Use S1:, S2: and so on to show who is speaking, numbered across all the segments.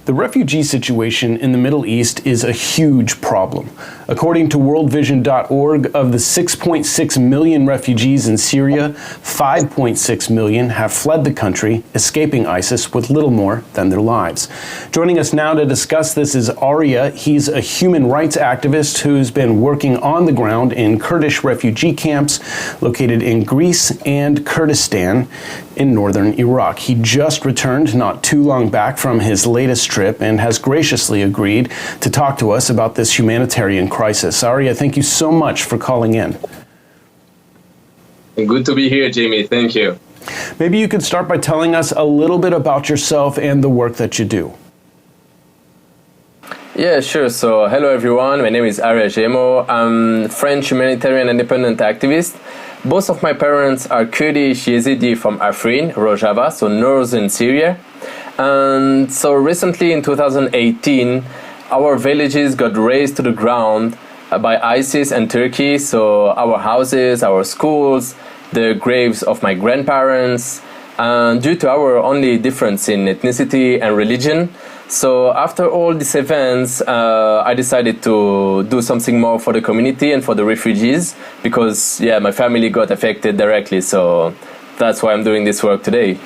S1: The refugee situation in the Middle East is a huge problem. According to worldvision.org, of the 6.6 million refugees in Syria, 5.6 million have fled the country, escaping ISIS with little more than their lives. Joining us now to discuss this is Arya. He's a human rights activist who's been working on the ground in Kurdish refugee camps located in Greece and Kurdistan in northern Iraq. He just returned not too long back from his latest trip and has graciously agreed to talk to us about this humanitarian crisis. Arya, thank you so much for calling in.
S2: Good to be here, Jamie. Thank you.
S1: Maybe you could start by telling us a little bit about yourself and the work that you do.
S3: Yeah, sure. So, hello everyone. My name is Arya Jemo. I'm French humanitarian independent activist. Both of my parents are Kurdish Yazidi from Afrin, Rojava, so northern Syria. And so recently in 2018, our villages got razed to the ground by ISIS and Turkey. So our houses, our schools, the graves of my grandparents, and due to our only difference in ethnicity and religion. So after all these events, I decided to do something more for the community and for the refugees because, yeah, my family got affected directly. So that's why I'm doing this work today.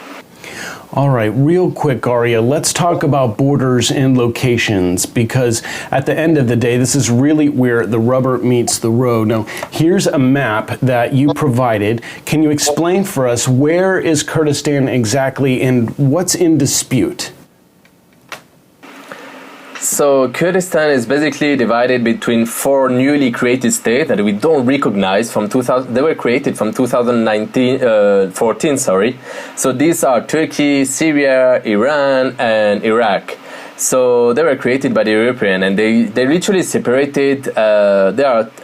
S1: All right, real quick, Arya, let's talk about borders and locations because at the end of the day, this is really where the rubber meets the road. Now, here's a map that you provided. Can you explain for us where is Kurdistan exactly and what's in dispute?
S3: So Kurdistan is basically divided between four newly created states that we don't recognize from 2000. They were created from 2014. So these are Turkey, Syria, Iran, and Iraq. So they were created by the European, and they literally separated.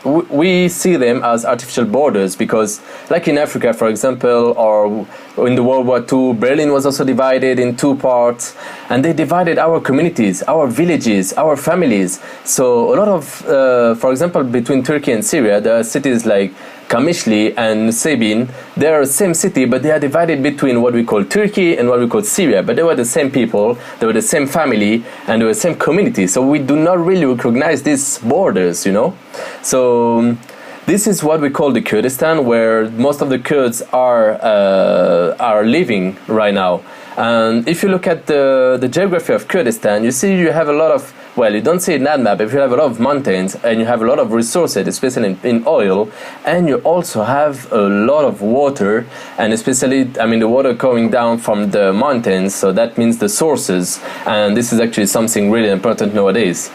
S3: We see them as artificial borders because, like in Africa, for example, or in the World War II, Berlin was also divided in two parts, and they divided our communities, our villages, our families. So a lot of, for example, between Turkey and Syria, there are cities like Kamishli and Sabin. They are the same city, but they are divided between what we call Turkey and what we call Syria. But they were the same people, they were the same family, and they were the same community. So we do not really recognize these borders, you know. So this is what we call the Kurdistan, where most of the Kurds are living right now. And if you look at the geography of Kurdistan, you see you have a lot of, well, you don't see it in that map, but you have a lot of mountains and you have a lot of resources, especially in oil, and you also have a lot of water, and especially, I mean, the water coming down from the mountains, so that means the sources, and this is actually something really important nowadays.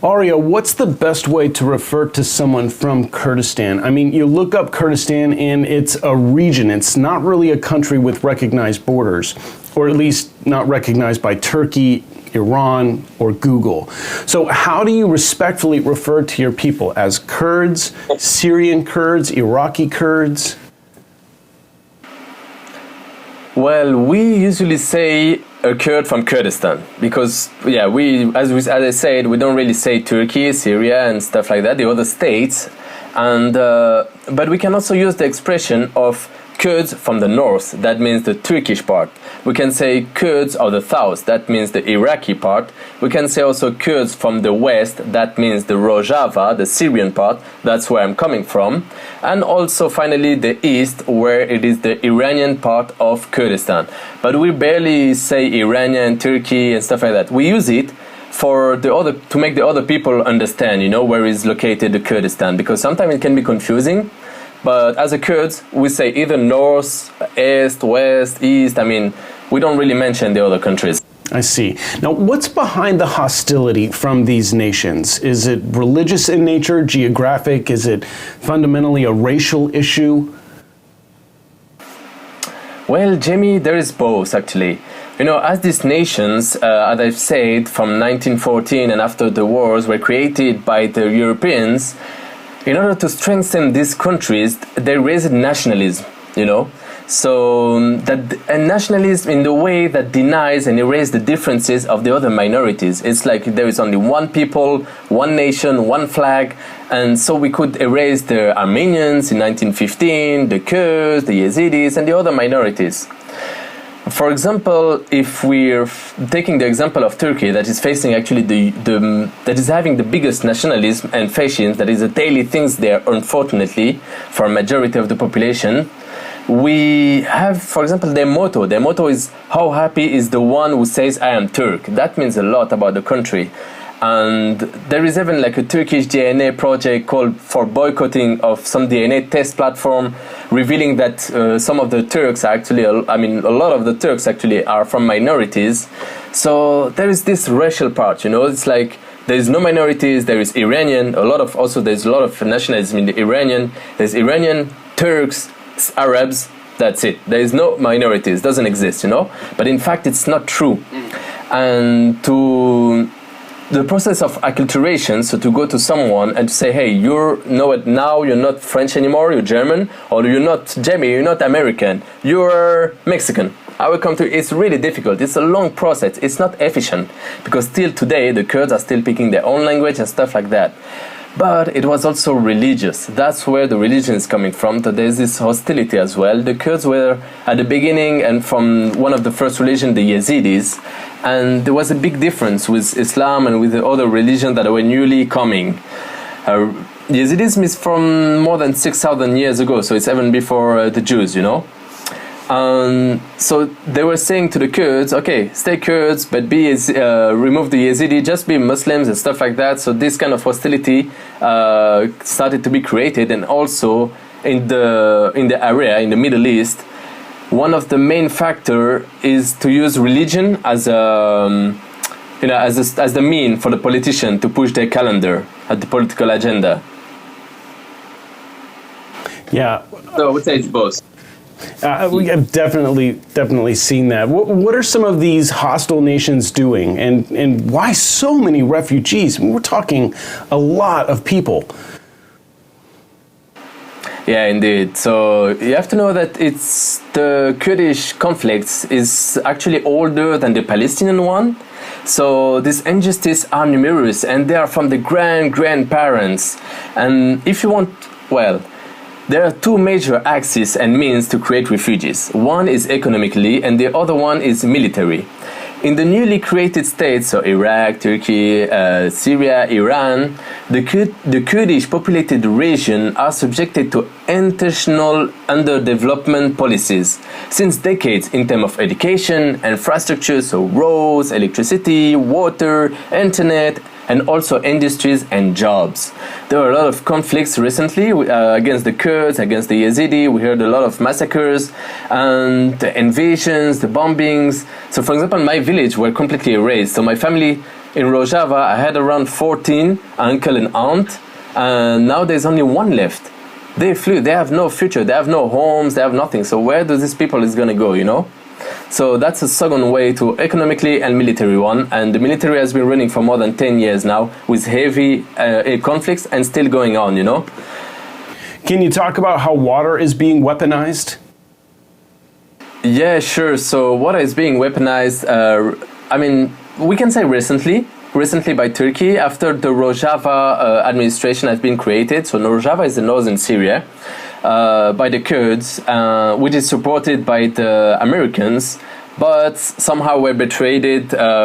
S1: Arya, what's the best way to refer to someone from Kurdistan? I mean, you look up Kurdistan and it's a region. It's not really a country with recognized borders, or at least not recognized by Turkey, Iran, or Google. So how do you respectfully refer to your people? As Kurds, Syrian Kurds, Iraqi Kurds?
S3: Well, we usually say a Kurd from Kurdistan because, yeah, as I said, we don't really say Turkey, Syria, and stuff like that, the other states. And but we can also use the expression of Kurds from the north, that means the Turkish part. We can say Kurds of the south, that means the Iraqi part. We can say also Kurds from the west, that means the Rojava, the Syrian part, that's where I'm coming from. And also finally the east, where it is the Iranian part of Kurdistan. But we barely say Iranian, Turkey and stuff like that. We use it for to make the other people understand, you know, where is located the Kurdistan, because sometimes it can be confusing. But as a Kurds, we say either north, east, west, east. I mean, we don't really mention the other countries.
S1: I see. Now, what's behind the hostility from these nations? Is it religious in nature, geographic? Is it fundamentally a racial issue?
S3: Well, Jamie, there is both, actually. You know, as these nations, as I've said, from 1914 and after the wars were created by the Europeans, in order to strengthen these countries, they raised nationalism, you know. So a nationalism in the way that denies and erases the differences of the other minorities. It's like there is only one people, one nation, one flag, and so we could erase the Armenians in 1915, the Kurds, the Yazidis, and the other minorities. For example, if we're taking the example of Turkey, that is facing actually that is having the biggest nationalism and fascism, that is a daily things there, unfortunately, for a majority of the population. We have, for example, their motto. Their motto is, "How happy is the one who says I am Turk?" That means a lot about the country. And there is even like a Turkish DNA project called for boycotting of some DNA test platform, revealing that some of the Turks are actually, a lot of the Turks actually are from minorities. So there is this racial part, it's like there is no minorities, there is Iranian, there's a lot of nationalism in the Iranian, there's Iranian, Turks, Arabs, that's it. There is no minorities, doesn't exist, But in fact, it's not true. And the process of acculturation, so to go to someone and to say, hey, you're not French anymore, you're German, or you're not Jamie, you're not American, you're Mexican. I will come to it's really difficult. It's a long process. It's not efficient because still today the Kurds are still picking their own language and stuff like that. But it was also religious. That's where the religion is coming from. So there's this hostility as well. The Kurds were at the beginning and from one of the first religion, the Yazidis. And there was a big difference with Islam and with the other religions that were newly coming. Yazidism is from more than 6,000 years ago, so it's even before the Jews, So they were saying to the Kurds, okay, stay Kurds, but remove the Yazidi, just be Muslims and stuff like that. So this kind of hostility started to be created, and also in the area, in the Middle East, one of the main factor is to use religion as as the mean for the politician to push their calendar at the political agenda.
S1: Yeah.
S2: So I would say it's both.
S1: We have definitely seen that. What are some of these hostile nations doing, and why so many refugees? We're talking a lot of people.
S3: Yeah, indeed. So you have to know that the Kurdish conflicts is actually older than the Palestinian one. So these injustices are numerous, and they are from the grandparents. And if you want, there are two major axes and means to create refugees. One is economically, and the other one is military. In the newly created states, so Iraq, Turkey, Syria, Iran, the Kurdish populated region are subjected to intentional underdevelopment policies since decades in terms of education, infrastructure, so roads, electricity, water, internet, and also industries and jobs. There were a lot of conflicts recently against the Kurds, against the Yazidi. We heard a lot of massacres and the invasions, the bombings. So for example, my village were completely erased. So my family in Rojava, I had around 14 uncle and aunt, and now there's only one left. They flew, they have no future, they have no homes, they have nothing. So where do these people is gonna go, So that's a second way to economically and military one, and the military has been running for more than 10 years now with heavy conflicts and still going on,
S1: Can you talk about how water is being weaponized?
S3: Yeah, sure. So water is being weaponized, we can say recently by Turkey after the Rojava administration has been created. So Rojava is in northern Syria. By the Kurds, which is supported by the Americans, but somehow were betrayed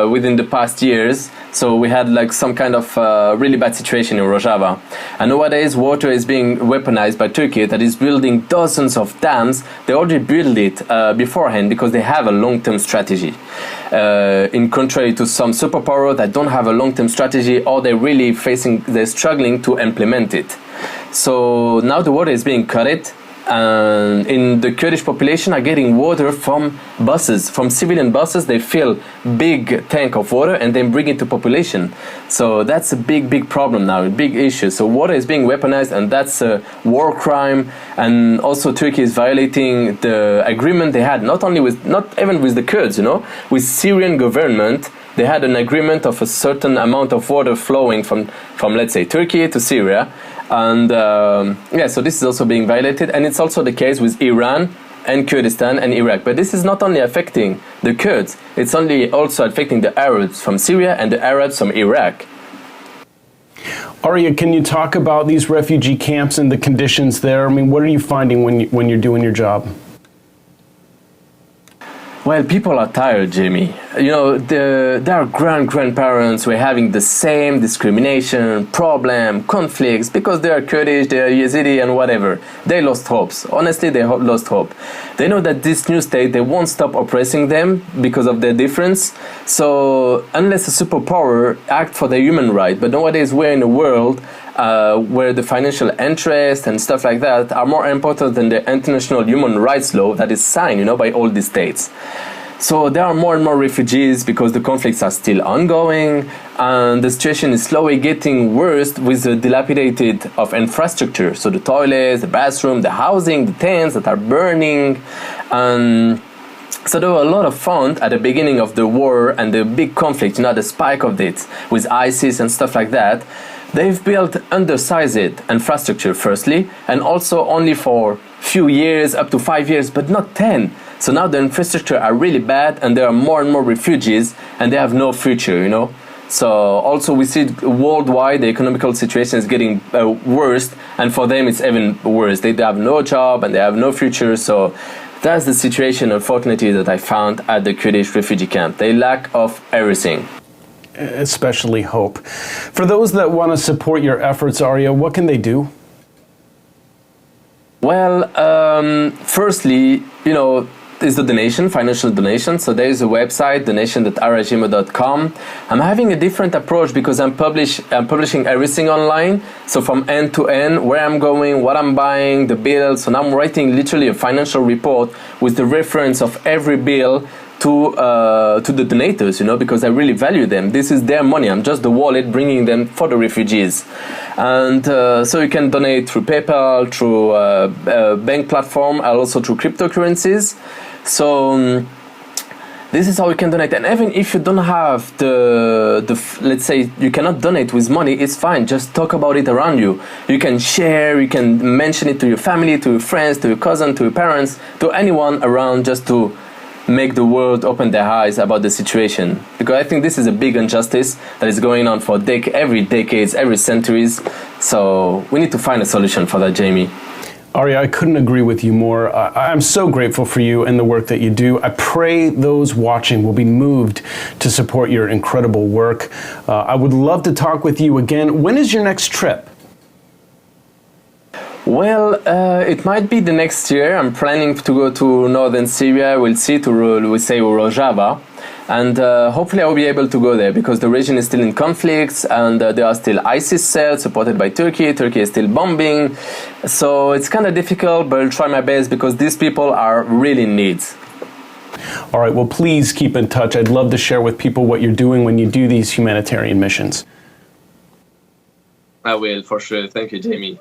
S3: within the past years. So we had like some kind of really bad situation in Rojava. And nowadays water is being weaponized by Turkey, that is building dozens of dams. They already built it beforehand because they have a long-term strategy. In contrary to some superpower that don't have a long-term strategy, or they're struggling to implement it. So now the water is being cut, and in the Kurdish population are getting water from buses, from civilian buses. They fill big tank of water and then bring it to population. So that's a big problem now, a big issue. So water is being weaponized, and that's a war crime. And also Turkey is violating the agreement they had, not even with the Kurds, with Syrian government. They had an agreement of a certain amount of water flowing from let's say Turkey to Syria. And so this is also being violated, and it's also the case with Iran and Kurdistan and Iraq. But this is not only affecting the Kurds, it's also affecting the Arabs from Syria and the Arabs from Iraq.
S1: Arya, can you talk about these refugee camps and the conditions there? What are you finding when you're doing your job?
S3: Well, people are tired, Jamie. You know, their grandparents were having the same discrimination, problem, conflicts, because they are Kurdish, they are Yazidi and whatever. They lost hopes. Honestly, they lost hope. They know that this new state, they won't stop oppressing them because of their difference. So, unless a superpower act for their human right, but nowadays we're in a world where the financial interest and stuff like that are more important than the international human rights law that is signed, you know, by all these states. So there are more and more refugees because the conflicts are still ongoing, and the situation is slowly getting worse with the dilapidated of infrastructure. So the toilets, the bathroom, the housing, the tents that are burning. So there were a lot of fun at the beginning of the war and the big conflict, you know, the spike of it with ISIS and stuff like that. They've built undersized infrastructure firstly, and also only for few years, up to 5 years, but not 10. So now the infrastructure are really bad, and there are more and more refugees, and they have no future, you know. So also we see worldwide the economical situation is getting worse, and for them it's even worse. They have no job and they have no future. So that's the situation, unfortunately, that I found at the Kurdish refugee camp. They lack of everything.
S1: Especially hope. For those that want to support your efforts, Arya, what can they do?
S3: Well, firstly, you know, is the donation, financial donation. So there is a website, donation.aryajemo.com. I'm having a different approach because I'm publishing everything online. So from end to end, where I'm going, what I'm buying, the bills. So now I'm writing literally a financial report with the reference of every bill to the donators, you know, because I really value them. This is their money. I'm just the wallet bringing them for the refugees. And so you can donate through PayPal, through bank platform, and also through cryptocurrencies. So this is how you can donate. And even if you don't have let's say you cannot donate with money, it's fine. Just talk about it around you. You can share, you can mention it to your family, to your friends, to your cousin, to your parents, to anyone around, just to make the world open their eyes about the situation, because I think this is a big injustice that is going on for every decades, every centuries. So we need to find a solution for that, Jamie.
S1: Arya, I couldn't agree with you more. I'm so grateful for you and the work that you do. I pray those watching will be moved to support your incredible work. I would love to talk with you again. When is your next trip?
S3: Well, it might be the next year. I'm planning to go to northern Syria. We'll see, to Rojava. And hopefully I will be able to go there because the region is still in conflicts, and there are still ISIS cells supported by Turkey. Turkey is still bombing. So it's kind of difficult, but I'll try my best because these people are really in need.
S1: All right, well, please keep in touch. I'd love to share with people what you're doing when you do these humanitarian missions.
S2: I will, for sure. Thank you, Jamie.